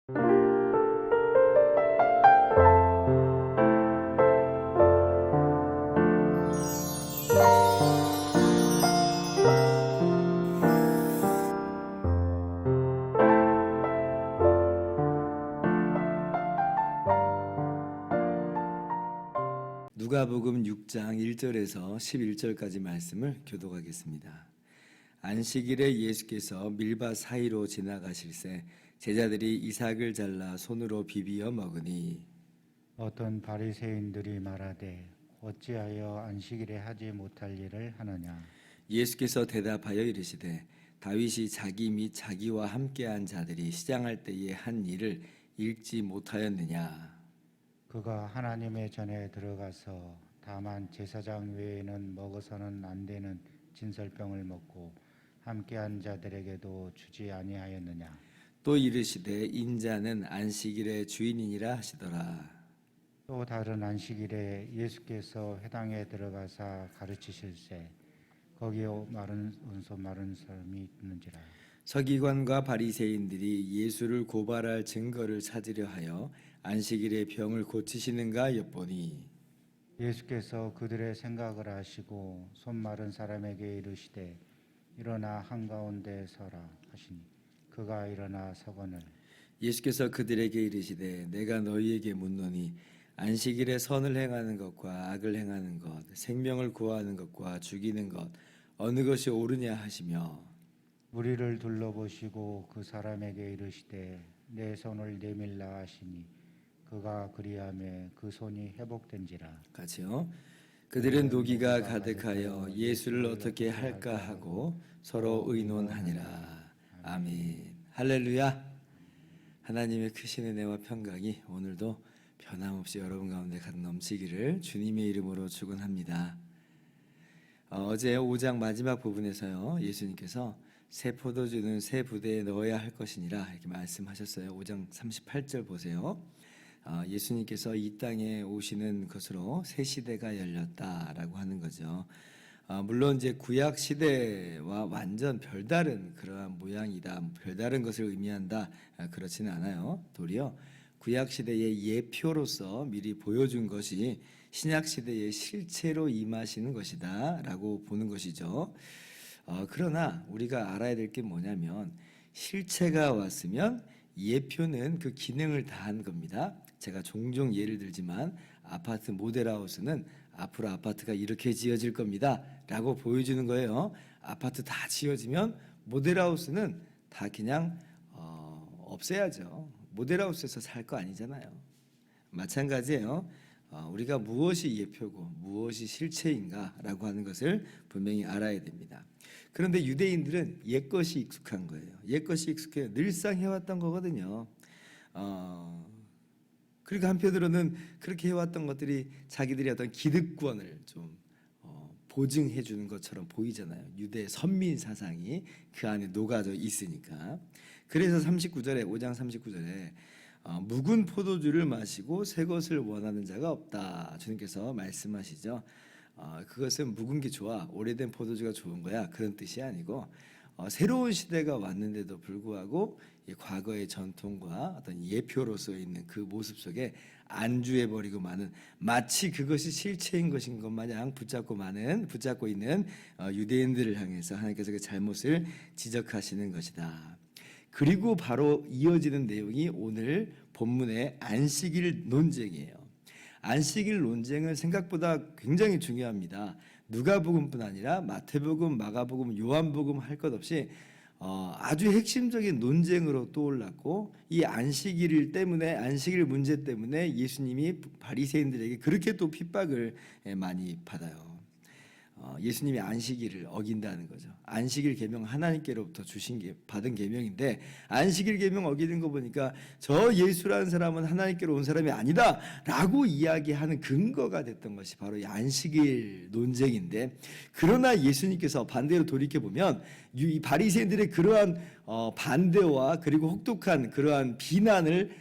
누가복음 6장 1절에서 11절까지 말씀을 교독하겠습니다. 안식일에 예수께서 밀밭 사이로 지나가실새 제자들이 이삭을 잘라 손으로 비비어 먹으니 어떤 바리새인들이 말하되 어찌하여 안식일에 하지 못할 일을 하느냐. 예수께서 대답하여 이르시되 다윗이 자기 및 자기와 함께한 자들이 시장할 때에 한 일을 읽지 못하였느냐. 그가 하나님의 전에 들어가서 다만 제사장 외에는 먹어서는 안 되는 진설병을 먹고 함께한 자들에게도 주지 아니하였느냐. 또 이르시되 인자는 안식일의 주인이니라 하시더라. 또 다른 안식일에 예수께서 회당에 들어가사 가르치실새 거기에 마른 사람이 있는지라. 서기관과 바리새인들이 예수를 고발할 증거를 찾으려 하여 안식일에 병을 고치시는가 엿보니 예수께서 그들의 생각을 아시고 손 마른 사람에게 이르시되 일어나 한가운데 서라 하시니 그가 일어나 서거늘. 예수께서 그들에게 이르시되 내가 너희에게 묻노니 안식일에 선을 행하는 것과 악을 행하는 것, 생명을 구하는 것과 죽이는 것 어느 것이 옳으냐 하시며 무리를 둘러보시고 그 사람에게 이르시되 내 손을 내밀라 하시니 그가 그리하매 그 손이 회복된지라. 같이요. 그들은 노기가 가득하여 예수를 어떻게 할까 하고 서로 의논하니라. 아멘. 할렐루야. 하나님의 크신 은혜와 평강이 오늘도 변함없이 여러분 가운데 가득 넘치기를 주님의 이름으로 축원합니다. 어제 5장 마지막 부분에서요, 예수님께서 새 포도주는 새 부대에 넣어야 할 것이니라 이렇게 말씀하셨어요. 5장 38절 보세요. 예수님께서 이 땅에 오시는 것으로 새 시대가 열렸다라고 하는 거죠. 물론 이제 구약 시대와 완전 별다른 그러한 모양이다, 별다른 것을 의미한다, 그렇지는 않아요. 도리어 구약 시대의 예표로서 미리 보여준 것이 신약 시대의 실체로 임하시는 것이다라고 보는 것이죠. 그러나 우리가 알아야 될 게 뭐냐면 실체가 왔으면 예표는 그 기능을 다한 겁니다. 제가 종종 예를 들지만 아파트 모델하우스는 앞으로 아파트가 이렇게 지어질 겁니다 라고 보여주는 거예요. 아파트 다 지어지면 모델하우스는 다 그냥 없애야죠. 모델하우스에서 살 거 아니잖아요. 마찬가지예요. 우리가 무엇이 예표고 무엇이 실체인가라고 하는 것을 분명히 알아야 됩니다. 그런데 유대인들은 옛것이 익숙한 거예요. 옛것이 익숙해요. 늘상 해왔던 거거든요. 그리고 한편으로는 그렇게 해왔던 것들이 자기들의 어떤 기득권을 좀 보증해 주는 것처럼 보이잖아요. 유대 선민 사상이 그 안에 녹아져 있으니까. 그래서 39절에 5장 39절에 묵은 포도주를 마시고 새 것을 원하는 자가 없다. 주님께서 말씀하시죠. 그것은 묵은 게 좋아, 오래된 포도주가 좋은 거야, 그런 뜻이 아니고 새로운 시대가 왔는데도 불구하고 이 과거의 전통과 어떤 예표로서 있는 그 모습 속에 안주해버리고 마는, 마치 그것이 실체인 것인 것 마냥 붙잡고 있는 유대인들을 향해서 하나님께서 그 잘못을 지적하시는 것이다. 그리고 바로 이어지는 내용이 오늘 본문의 안식일 논쟁이에요. 안식일 논쟁은 생각보다 굉장히 중요합니다. 누가복음뿐 아니라 마태복음, 마가복음, 요한복음 할 것 없이 아주 핵심적인 논쟁으로 떠올랐고, 이 안식일 문제 때문에 예수님이 바리새인들에게 그렇게 또 핍박을 많이 받아요. 예수님이 안식일을 어긴다는 거죠. 안식일 계명 하나님께로부터 받은 계명인데 안식일 계명 어기는 거 보니까 저 예수라는 사람은 하나님께로 온 사람이 아니다라고 이야기하는 근거가 됐던 것이 바로 이 안식일 논쟁인데, 그러나 예수님께서 반대로 돌이켜 보면 이 바리새인들의 그러한 반대와 그리고 혹독한 그러한 비난을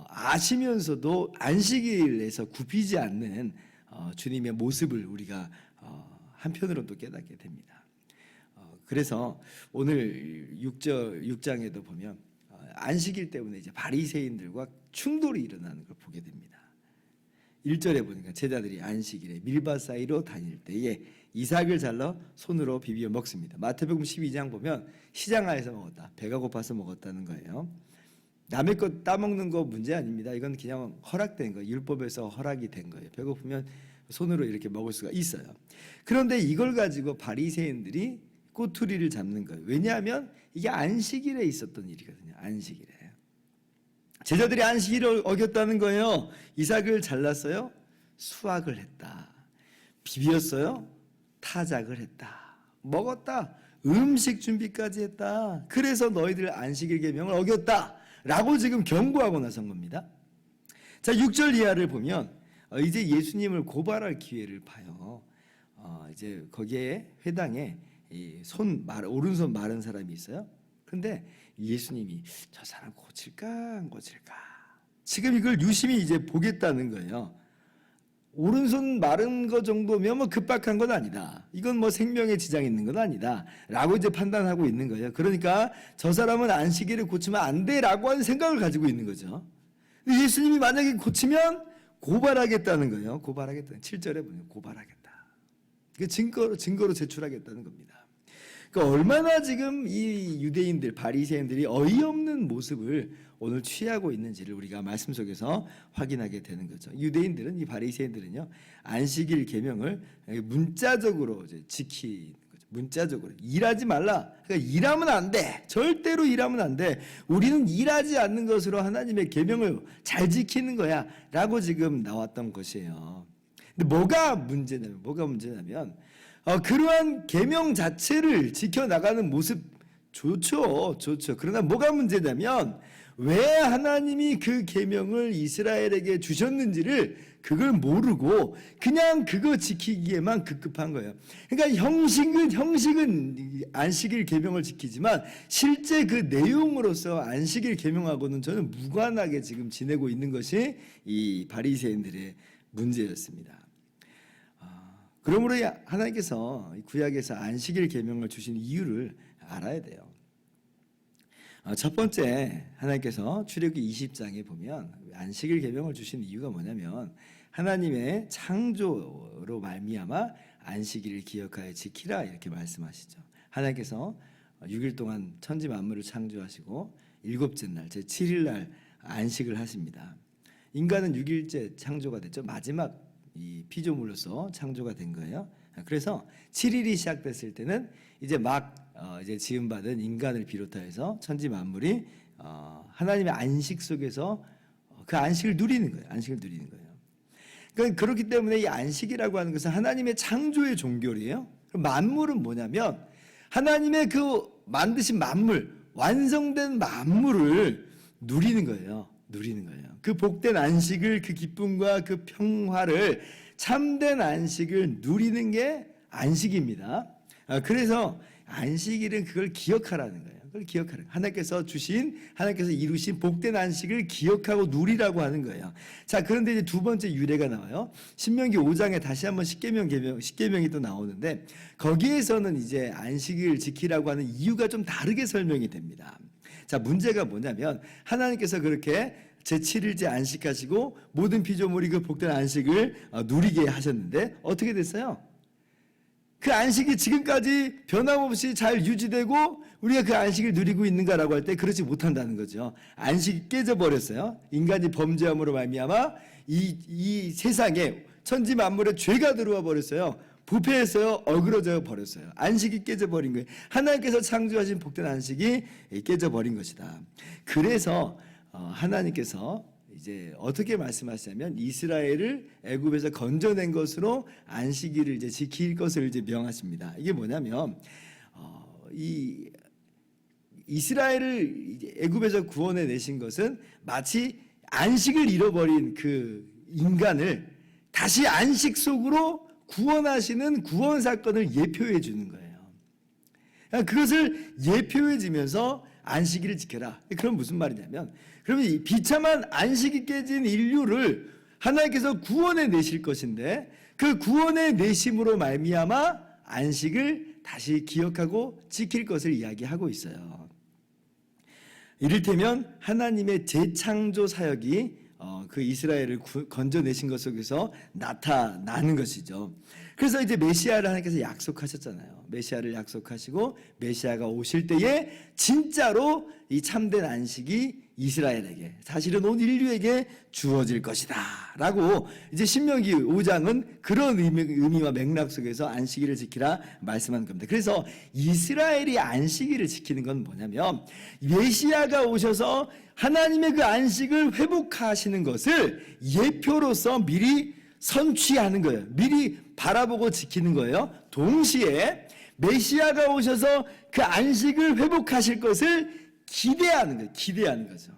아시면서도 안식일에서 굽히지 않는 주님의 모습을 우리가 한편으로 또 깨닫게 됩니다. 그래서 오늘 6장에도 보면 안식일 때문에 이제 바리새인들과 충돌이 일어나는 걸 보게 됩니다. 1절에 보니까 제자들이 안식일에 밀밭 사이로 다닐 때에 이삭을 잘라 손으로 비비어 먹습니다. 마태복음 12장 보면 시장가에서 먹었다. 배가 고파서 먹었다는 거예요. 남의 것 따먹는 거 문제 아닙니다. 이건 그냥 허락된 거예요. 율법에서 허락이 된 거예요. 배고프면 손으로 이렇게 먹을 수가 있어요. 그런데 이걸 가지고 바리새인들이 꼬투리를 잡는 거예요. 왜냐하면 이게 안식일에 있었던 일이거든요. 안식일에. 제자들이 안식일을 어겼다는 거예요. 이삭을 잘랐어요. 수확을 했다. 비볐어요. 타작을 했다. 먹었다. 음식 준비까지 했다. 그래서 너희들 안식일 계명을 어겼다. 라고 지금 경고하고 나선 겁니다. 자, 6절 이하를 보면 이제 예수님을 고발할 기회를 봐요. 이제 거기에 회당에 오른손 마른 사람이 있어요. 그런데 예수님이 저 사람 고칠까 안 고칠까 지금 이걸 유심히 이제 보겠다는 거예요. 오른손 마른 거 정도면 뭐 급박한 건 아니다. 이건 뭐 생명에 지장이 있는 건 아니다. 라고 이제 판단하고 있는 거예요. 그러니까 저 사람은 안식일을 고치면 안 돼. 라고 하는 생각을 가지고 있는 거죠. 근데 예수님이 만약에 고치면 고발하겠다는 거예요. 고발하겠다는. 7절에 보면 고발하겠다. 그 증거로 제출하겠다는 겁니다. 그러니까 얼마나 지금 이 유대인들, 바리새인들이 어이없는 모습을 오늘 취하고 있는지를 우리가 말씀 속에서 확인하게 되는 거죠. 유대인들은, 이 바리새인들은요, 안식일 계명을 문자적으로 이제 지키는 거죠. 문자적으로 일하지 말라. 그러니까 일하면 안 돼. 절대로 일하면 안 돼. 우리는 일하지 않는 것으로 하나님의 계명을 잘 지키는 거야라고 지금 나왔던 것이에요. 근데 뭐가 문제냐면 그러한 계명 자체를 지켜나가는 모습 좋죠. 그러나 뭐가 문제냐면 왜 하나님이 그 계명을 이스라엘에게 주셨는지를 그걸 모르고 그냥 그거 지키기에만 급급한 거예요. 그러니까 형식은 안식일 계명을 지키지만 실제 그 내용으로서 안식일 계명하고는 저는 무관하게 지금 지내고 있는 것이 이 바리새인들의 문제였습니다. 그러므로 하나님께서 구약에서 안식일 계명을 주신 이유를 알아야 돼요. 첫 번째, 하나님께서 출애굽기 20장에 보면 안식일 계명을 주신 이유가 뭐냐면 하나님의 창조로 말미암아 안식일을 기억하여 지키라 이렇게 말씀하시죠. 하나님께서 6일 동안 천지 만물을 창조하시고 일곱째 날, 제7일 날 안식을 하십니다. 인간은 6일째 창조가 됐죠. 마지막 이 피조물로서 창조가 된 거예요. 그래서 7일이 시작됐을 때는 이제 이제 지음받은 인간을 비롯하여서 천지 만물이 하나님의 안식 속에서 그 안식을 누리는 거예요. 그러니까 그렇기 때문에 이 안식이라고 하는 것은 하나님의 창조의 종교이에요. 만물은 뭐냐면 하나님의 그 만드신 만물, 완성된 만물을 누리는 거예요. 그 복된 안식을, 그 기쁨과 그 평화를, 참된 안식을 누리는 게 안식입니다. 그래서 안식일은 그걸 기억하라는 거예요. 하나님께서 이루신 복된 안식을 기억하고 누리라고 하는 거예요. 자, 그런데 이제 두 번째 유래가 나와요. 신명기 5장에 다시 한번 십계명이 또 나오는데 거기에서는 이제 안식일 지키라고 하는 이유가 좀 다르게 설명이 됩니다. 자, 문제가 뭐냐면 하나님께서 그렇게 제7일째 안식하시고 모든 피조물이 그 복된 안식을 누리게 하셨는데 어떻게 됐어요? 그 안식이 지금까지 변함없이 잘 유지되고 우리가 그 안식을 누리고 있는가라고 할 때 그렇지 못한다는 거죠. 안식이 깨져버렸어요. 인간이 범죄함으로 말미암아 이 세상에 천지 만물에 죄가 들어와 버렸어요. 부패했어요. 어그러져 버렸어요. 안식이 깨져버린 거예요. 하나님께서 창조하신 복된 안식이 깨져버린 것이다. 그래서 하나님께서 이제 어떻게 말씀하시냐면 이스라엘을 애굽에서 건져낸 것으로 안식일을 이제 지킬 것을 이제 명하십니다. 이게 뭐냐면 이 이스라엘을 애굽에서 구원해 내신 것은 마치 안식을 잃어버린 그 인간을 다시 안식 속으로 구원하시는 구원 사건을 예표해 주는 거예요. 그것을 예표해 주면서 안식일을 지켜라. 그럼 무슨 말이냐면 그러면 이 비참한 안식이 깨진 인류를 하나님께서 구원해 내실 것인데 그 구원해 내심으로 말미암아 안식을 다시 기억하고 지킬 것을 이야기하고 있어요. 이를테면 하나님의 재창조 사역이 그 이스라엘을 건져내신 것 속에서 나타나는 것이죠. 그래서 이제 메시아를 하나님께서 약속하셨잖아요. 메시아를 약속하시고 메시아가 오실 때에 진짜로 이 참된 안식이 이스라엘에게, 사실은 온 인류에게 주어질 것이다 라고 이제 신명기 5장은 그런 의미와 맥락 속에서 안식일을 지키라 말씀한 겁니다. 그래서 이스라엘이 안식일을 지키는 건 뭐냐면 메시아가 오셔서 하나님의 그 안식을 회복하시는 것을 예표로서 미리 선취하는 거예요. 미리 바라보고 지키는 거예요. 동시에 메시아가 오셔서 그 안식을 회복하실 것을 기대하는 거예요. 기대하는 거죠.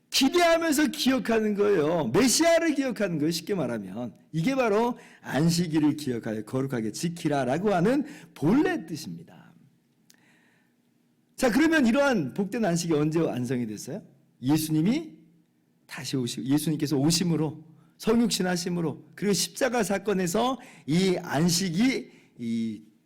기대하면서 기억하는 거예요. 메시아를 기억하는 거예요. 쉽게 말하면 이게 바로 안식일을 기억하여 거룩하게 지키라라고 하는 본래 뜻입니다. 자, 그러면 이러한 복된 안식이 언제 완성이 됐어요? 예수님께서 오심으로, 성육신 하심으로, 그리고 십자가 사건에서 이 안식이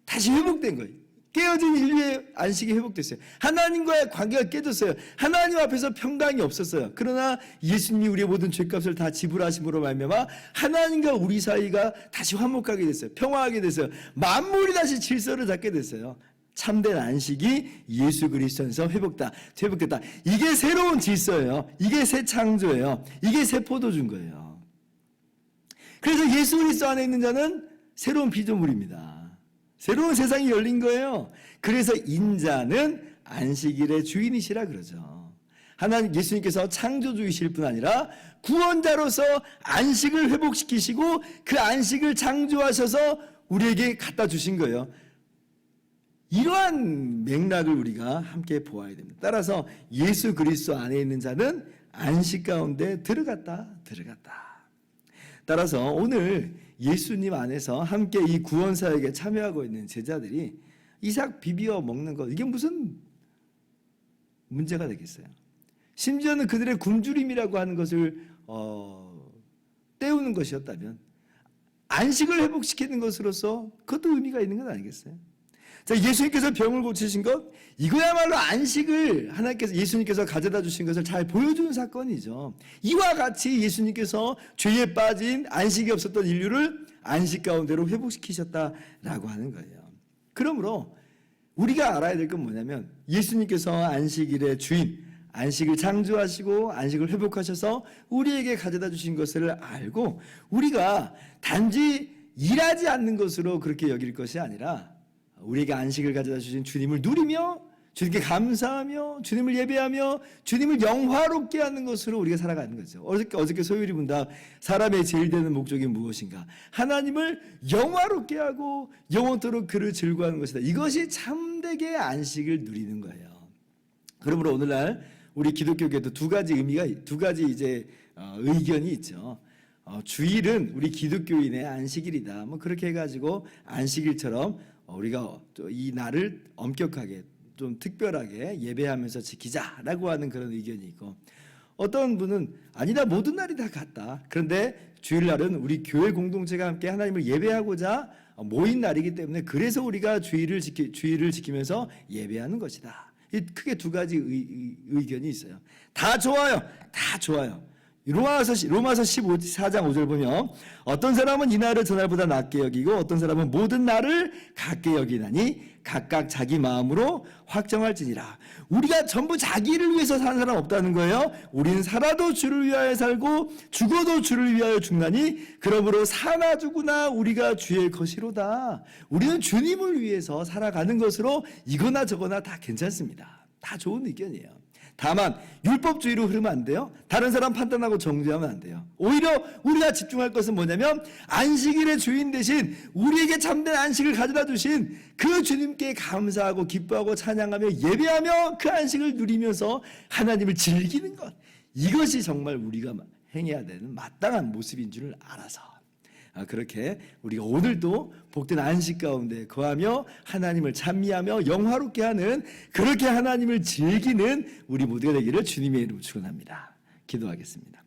다시 회복된 거예요. 깨어진 인류의 안식이 회복됐어요. 하나님과의 관계가 깨졌어요. 하나님 앞에서 평강이 없었어요. 그러나 예수님이 우리의 모든 죄값을 다 지불하심으로 말미암아 하나님과 우리 사이가 다시 화목하게 됐어요. 평화하게 됐어요. 만물이 다시 질서를 잡게 됐어요. 참된 안식이 예수 그리스도 안에서 회복됐다. 이게 새로운 질서예요. 이게 새 창조예요. 이게 새 포도주인 거예요. 그래서 예수 그리스도 안에 있는 자는 새로운 피조물입니다. 새로운 세상이 열린 거예요. 그래서 인자는 안식일의 주인이시라 그러죠. 하나님 예수님께서 창조주이실 뿐 아니라 구원자로서 안식을 회복시키시고 그 안식을 창조하셔서 우리에게 갖다 주신 거예요. 이러한 맥락을 우리가 함께 보아야 됩니다. 따라서 예수 그리스도 안에 있는 자는 안식 가운데 들어갔다. 따라서 오늘 예수님 안에서 함께 이 구원 사역에 참여하고 있는 제자들이 이삭 비비어 먹는 것, 이게 무슨 문제가 되겠어요? 심지어는 그들의 굶주림이라고 하는 것을 때우는 것이었다면 안식을 회복시키는 것으로서 그것도 의미가 있는 건 아니겠어요? 자, 예수님께서 병을 고치신 것, 이거야말로 안식을 예수님께서 가져다 주신 것을 잘 보여주는 사건이죠. 이와 같이 예수님께서 죄에 빠진 안식이 없었던 인류를 안식 가운데로 회복시키셨다라고 하는 거예요. 그러므로 우리가 알아야 될 건 뭐냐면 예수님께서 안식일의 주인, 안식을 창조하시고 안식을 회복하셔서 우리에게 가져다 주신 것을 알고 우리가 단지 일하지 않는 것으로 그렇게 여길 것이 아니라 우리에게 안식을 가져다 주신 주님을 누리며 주님께 감사하며 주님을 예배하며 주님을 영화롭게 하는 것으로 우리가 살아가는 거죠. 어저께 소율이 본다. 사람의 제일 되는 목적이 무엇인가? 하나님을 영화롭게 하고 영원토록 그를 즐거워하는 것이다. 이것이 참되게 안식을 누리는 거예요. 그러므로 오늘날 우리 기독교계도 두 가지 의견이 있죠. 주일은 우리 기독교인의 안식일이다. 뭐 그렇게 해가지고 안식일처럼 우리가 이 날을 엄격하게 좀 특별하게 예배하면서 지키자라고 하는 그런 의견이 있고, 어떤 분은 아니다, 모든 날이 다 같다. 그런데 주일날은 우리 교회 공동체가 함께 하나님을 예배하고자 모인 날이기 때문에 그래서 우리가 주일을 지키면서 예배하는 것이다. 크게 두 가지 의견이 있어요. 다 좋아요. 로마서 14장 5절 보면 어떤 사람은 이 날을 저날보다 낮게 여기고 어떤 사람은 모든 날을 같게 여기나니 각각 자기 마음으로 확정할지니라. 우리가 전부 자기를 위해서 사는 사람 없다는 거예요. 우리는 살아도 주를 위하여 살고 죽어도 주를 위하여 죽나니 그러므로 사나 죽으나 우리가 주의 것이로다. 우리는 주님을 위해서 살아가는 것으로 이거나 저거나 다 괜찮습니다. 다 좋은 의견이에요. 다만 율법주의로 흐르면 안 돼요. 다른 사람 판단하고 정죄하면 안 돼요. 오히려 우리가 집중할 것은 뭐냐면 안식일의 주인 대신 우리에게 참된 안식을 가져다 주신 그 주님께 감사하고 기뻐하고 찬양하며 예배하며 그 안식을 누리면서 하나님을 즐기는 것, 이것이 정말 우리가 행해야 되는 마땅한 모습인 줄을 알아서 그렇게 우리가 오늘도 복된 안식 가운데 거하며 하나님을 찬미하며 영화롭게 하는, 그렇게 하나님을 즐기는 우리 모두가 되기를 주님의 이름으로 축원합니다. 기도하겠습니다.